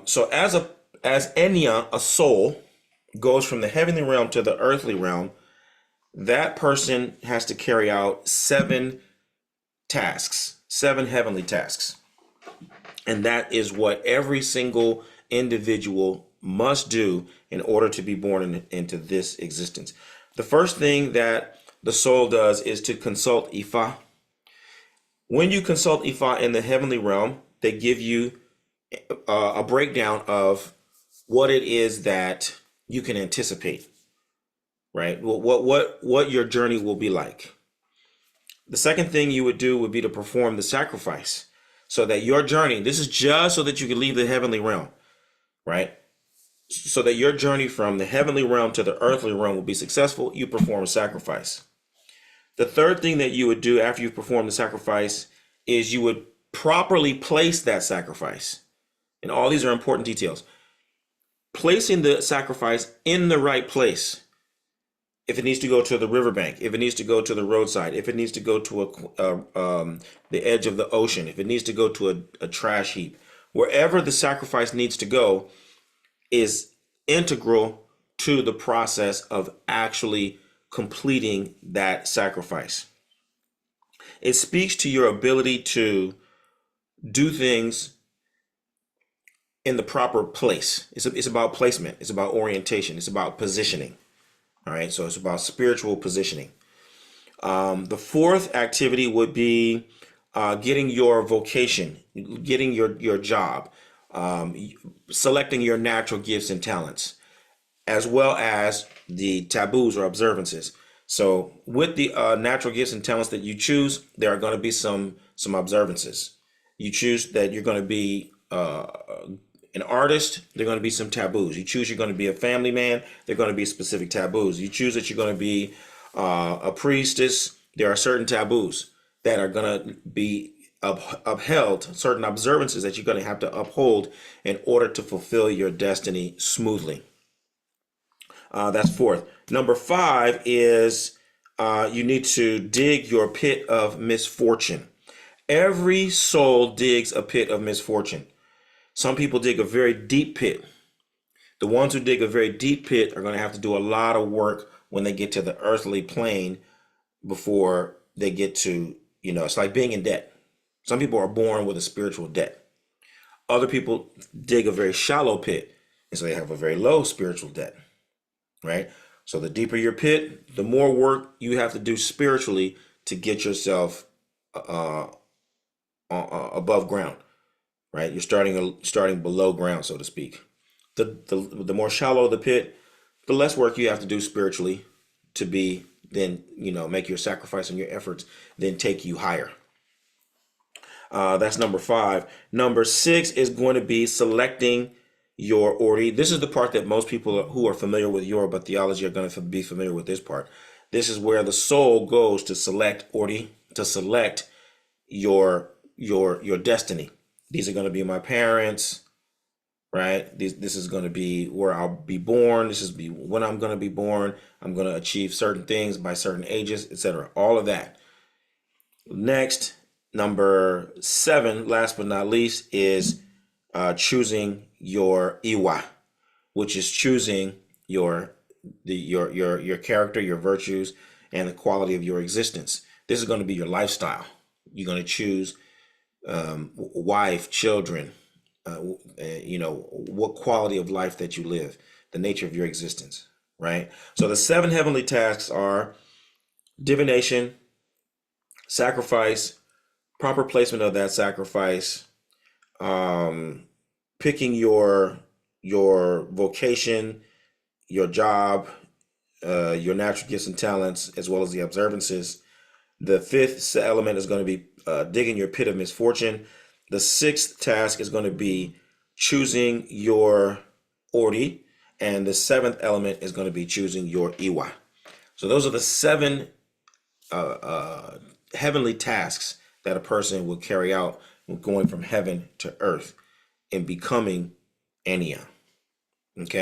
So as Enya, a soul, goes from the heavenly realm to the earthly realm, that person has to carry out seven tasks, seven heavenly tasks. And that is what every single individual must do in order to be born into this existence. The first thing that the soul does is to consult Ifa. When you consult Ifa in the heavenly realm, they give you a breakdown of what it is that you can anticipate, right? What your journey will be like. The second thing you would do would be to perform the sacrifice so that your journey, this is just so that you can leave the heavenly realm, right? So that your journey from the heavenly realm to the earthly realm will be successful, you perform a sacrifice. The third thing that you would do after you've performed the sacrifice is you would properly place that sacrifice. And all these are important details. Placing the sacrifice in the right place. If it needs to go to the riverbank, if it needs to go to the roadside, if it needs to go to the edge of the ocean, if it needs to go to a trash heap, wherever the sacrifice needs to go is integral to the process of actually completing that sacrifice. It speaks to your ability to do things in the proper place. It's about placement. It's about orientation. It's about positioning. All right, so it's about spiritual positioning. The fourth activity would be getting your vocation, getting your job, selecting your natural gifts and talents, as well as the taboos or observances. So with the natural gifts and talents that you choose, there are going to be some observances. You choose that you're going to be an artist, there are going to be some taboos. You choose you're going to be a family man, there are going to be specific taboos. You choose that you're going to be a priestess, there are certain taboos that are going to be upheld, certain observances that you're going to have to uphold in order to fulfill your destiny smoothly. That's fourth. Number five is you need to dig your pit of misfortune. Every soul digs a pit of misfortune. Some people dig a very deep pit. The ones who dig a very deep pit are going to have to do a lot of work when they get to the earthly plane before they get to, it's like being in debt. Some people are born with a spiritual debt. Other people dig a very shallow pit, and so they have a very low spiritual debt, right? So the deeper your pit, the more work you have to do spiritually to get yourself above ground. Right, you're starting below ground, so to speak. The more shallow the pit, the less work you have to do spiritually to be then make your sacrifice and your efforts then take you higher. That's number five. Number six is going to be selecting your Ori. This is the part that most people who are familiar with Yoruba theology are going to be familiar with. This part. This is where the soul goes to select Ori, to select your destiny. These are going to be my parents, right? This is going to be where I'll be born. This is when I'm going to be born. I'm going to achieve certain things by certain ages, etc. All of that. Next, number seven, last but not least, is choosing your Iwa, which is choosing your character, your virtues, and the quality of your existence. This is going to be your lifestyle. You're going to choose wife, children, what quality of life that you live, the nature of your existence, right? So the seven heavenly tasks are divination, sacrifice, proper placement of that sacrifice, picking your vocation, your job, your natural gifts and talents, as well as the observances. The fifth element is going to be digging your pit of misfortune. The sixth task is going to be choosing your Ori. And the seventh element is going to be choosing your Iwa. So those are the seven heavenly tasks that a person will carry out going from heaven to earth in becoming Enya. Okay?